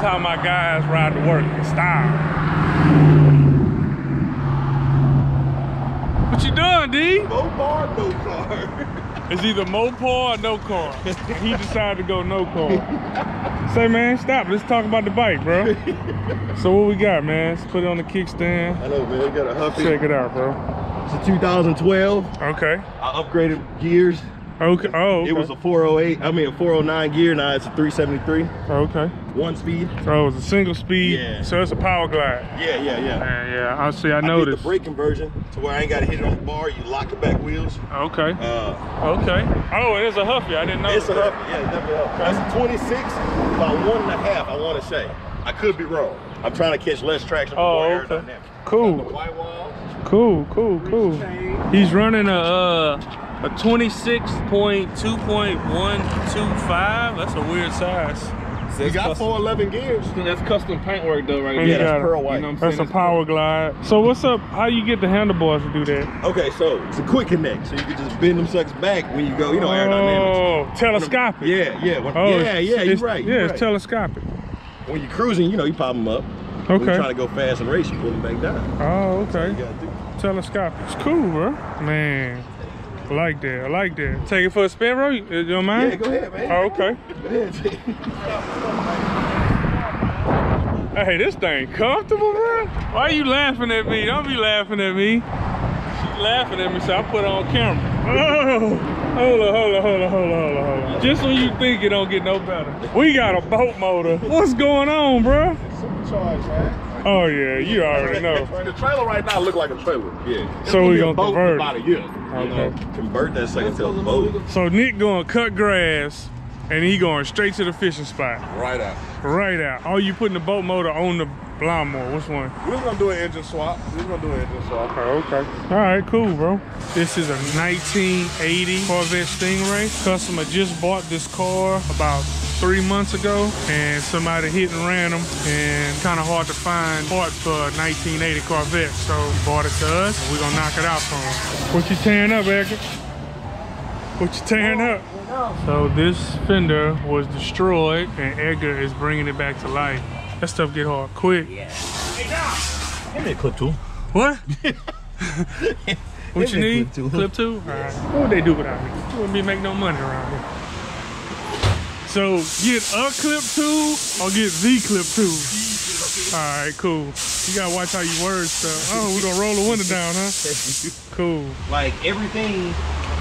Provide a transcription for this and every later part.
how my guys ride to work in style. What you doing, D? Mopar, no car. It's either Mopar or no car. He decided to go no car. Say, man, stop. Let's talk about the bike, bro. So what we got, man? Let's put it on the kickstand. I know, man. We got a Huffy. Check it out, bro. It's a 2012. Okay. I upgraded gears. Okay. Oh, okay. It was a 408. I mean, a 409 gear. Now it's a 373. Okay. 1 speed. Oh, it's a single speed. Yeah. So it's a power glide. Yeah. Yeah. I see. I noticed. I did the brake conversion to where I ain't got to hit it on the bar. You lock the back wheels. Okay. Okay. Oh, it is a Huffy. I didn't know. It's a Huffy. Yeah, it's definitely a Huffy. That's a 26, about 1.5. I want to say. I could be wrong. I'm trying to catch less traction. Oh, okay. Cool. White wall. Cool. He's running a 26.2.125. That's a weird size. You got 411 gears. That's custom paint work though, right? Yeah, that's pearl white. You know what I'm That's saying? a power glide. So what's up? How you get the handlebars to do that? Okay, so it's a quick connect. So you can just bend them suckers back when you go, you know, aerodynamics. Oh, telescopic. Yeah. You're right. It's telescopic. When you're cruising, you know, you pop them up. Okay. When you're trying to go fast and race, you pull them back down. Oh, That's all okay. you gotta do. Telescopic. It's cool, bro. Man. I like that. Take it for a spin, bro? You don't mind? Yeah, go ahead, man. Oh, okay. Go ahead. Hey, this thing comfortable, bro? Why you laughing at me? Don't be laughing at me. She's laughing at me, so I put it on camera. Oh, hold on. Just when you think it don't get no better. We got a boat motor. What's going on, bro? Supercharged, man. Oh, yeah, you already know. The trailer right now look like a trailer. Yeah. So we gonna convert it. About a year. Okay. Convert that second to a boat. So Nick going cut grass, and he going straight to the fishing spot. Right out. Right out. Oh, you putting the boat motor on the lawnmower? Which one? We're gonna do an engine swap. Oh, okay. All right, cool, bro. This is a 1980 Corvette Stingray. Customer just bought this car about 3 months ago, and somebody hit and ran them, and kind of hard to find parts for a 1980 Corvette, so he bought it to us, and we're gonna knock it out for him. What you tearing up, Edgar? What you tearing up? So this fender was destroyed, and Edgar is bringing it back to life. That stuff get hard quick. Yeah. Hey, Doc! Give me a clip tool. What? What you need? Clip tool? All right. What would they do without me? You wouldn't be making no money around here. So get a clip tool or get the clip tool. All right, cool. You gotta watch how you word stuff. Oh, we're gonna roll the window down, huh? Cool. Like everything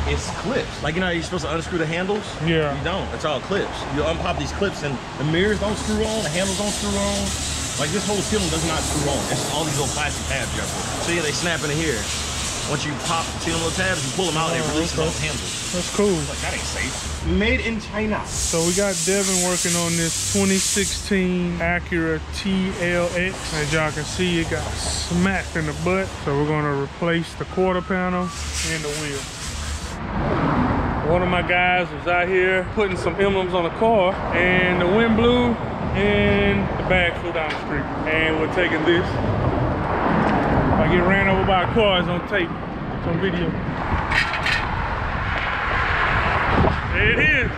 is clips. Like, you know how you're supposed to unscrew the handles? Yeah. You don't. It's all clips. You unpop these clips and the mirrors don't screw on, the handles don't screw on. Like this whole ceiling does not screw on. It's all these little plastic tabs you have to. See, they snap into here. Once you pop the little tabs, you pull them out and it releases all the handles. That's cool. Like, that ain't safe. Made in China. So we got Devin working on this 2016 Acura TLX. As y'all can see, it got smacked in the butt. So we're gonna replace the quarter panel and the wheel. One of my guys was out here putting some emblems on the car, and the wind blew and the bag flew down the street. And we're taking this. I get ran over by a car, it's on tape, it's on video. There it is.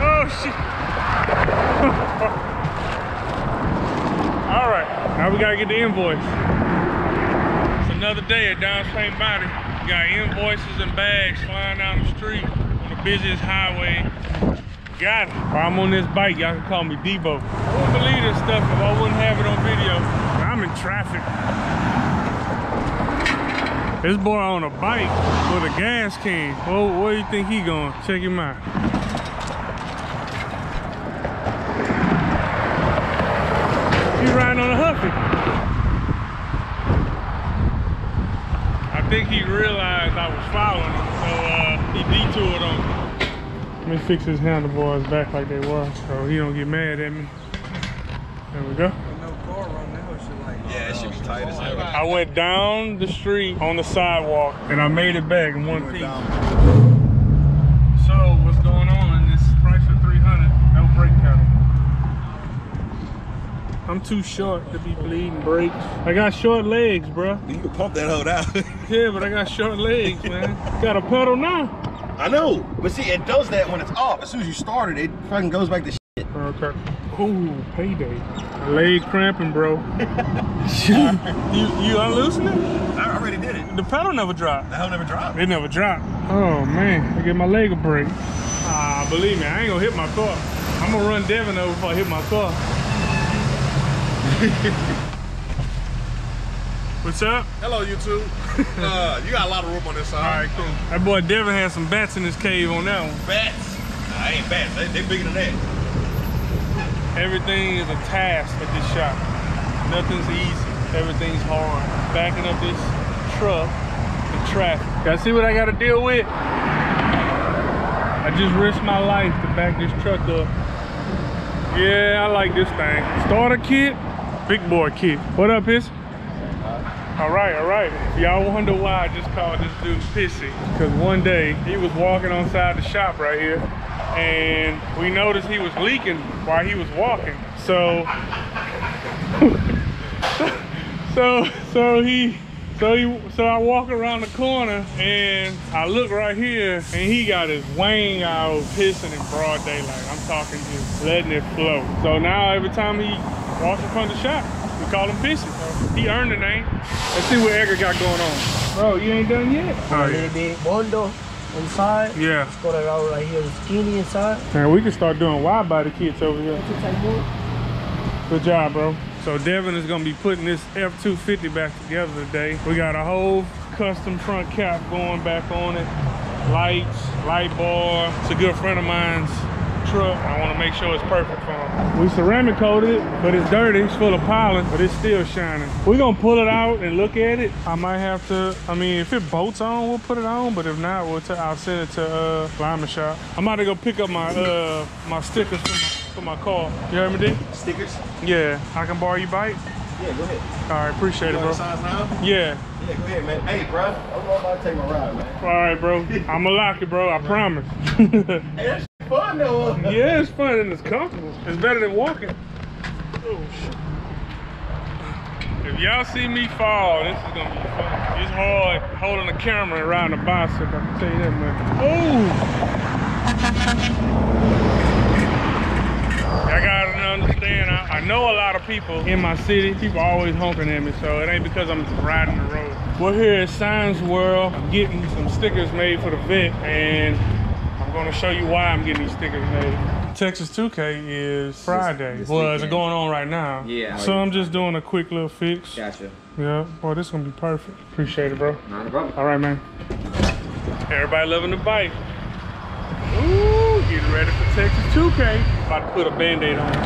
Oh shit. All right, now we gotta get the invoice. It's another day at Downstream Body. We got invoices and bags flying down the street on the busiest highway. Got it. While I'm on this bike, y'all can call me Debo. I wouldn't believe this stuff if I wouldn't have it on video. I'm in traffic. This boy on a bike with a gas can. Well, where do you think he going? Check him out. He riding on a Huffy. I think he realized I was following him, so he detoured on me. Let me fix his handlebars back like they were, so he don't get mad at me. There we go. Yeah, it should be tight as hell. I went down the street on the sidewalk and I made it back in one piece. So what's going on? This price for 300, no brake pedal. I'm too short to be bleeding brakes. I got short legs, bro. You can pump that hoe out. Yeah, but I got short legs, man. Got a pedal now. I know, but see, it does that when it's off. As soon as you start it, it fucking goes back to shit. Okay. Ooh, payday. My leg cramping, bro. you unloosen it? I already did it. The pedal never dropped. The hell never dropped. It never dropped. Oh man, I get my leg a break. Believe me, I ain't gonna hit my car. I'm gonna run Devin over before I hit my car. What's up? Hello, YouTube. You got a lot of room on this side. All right, cool. That boy Devin had some bats in his cave on that one. Bats? Nah, I ain't bats. They bigger than that. Everything is a task at this shop. Nothing's easy. Everything's hard. Backing up this truck in traffic. Gotta see what I gotta deal with. I just risked my life to back this truck up. Yeah, I like this thing. Starter kit, big boy kit. What up, Pissy? All right, all right. Y'all wonder why I just called this dude Pissy. Because one day, he was walking on side the shop right here, and we noticed he was leaking while he was walking. So I walk around the corner and I look right here and he got his wang out pissing in broad daylight. I'm talking just letting it flow. So now every time he walks in front of the shop, we call him Pissy. So he earned the name. Let's see what Edgar got going on. Bro, you ain't done yet? A little bit bondo inside. Yeah. Just got it out right here, skinny inside. Man, we can start doing wide body kits over here. Good job, bro. So Devin is gonna be putting this F250 back together today. We got a whole custom front cap going back on it. Lights, light bar. It's a good friend of mine's truck. I wanna make sure it's perfect for him. We ceramic coated it, but it's dirty. It's full of pollen, but it's still shining. We're gonna pull it out and look at it. I might have to, I mean, if it bolts on, we'll put it on, but if not, I'll send it to Lineman Shop. I'm about to go pick up my my stickers for my car. You heard me, D? Stickers? Yeah, I can borrow your bike? Yeah, go ahead. All right, appreciate it, bro. Size now? Yeah. Yeah, go ahead, man. Hey, bro, I'm about to take my ride, man. All right, bro. I'ma lock it, bro. I promise. Hey, that's fun, though. Yeah, it's fun and it's comfortable. It's better than walking. Oh, shit. If y'all see me fall, this is gonna be fun. It's hard holding the camera and riding a bicycle. I can tell you that, man. Oh! I gotta understand, I know a lot of people in my city. People always honking at me, so it ain't because I'm riding the road. We're here at Science World. I'm getting some stickers made for the vet, and I'm gonna show you why I'm getting these stickers made. Texas 2K is Friday. This well, it's going on right now. Yeah. So I'm just doing a quick little fix. Gotcha. Yeah, boy, this is gonna be perfect. Appreciate it, bro. Not a problem. All right, man. Everybody loving the bike. Ooh, getting ready for Texas 2K. About to put a Band-Aid on it.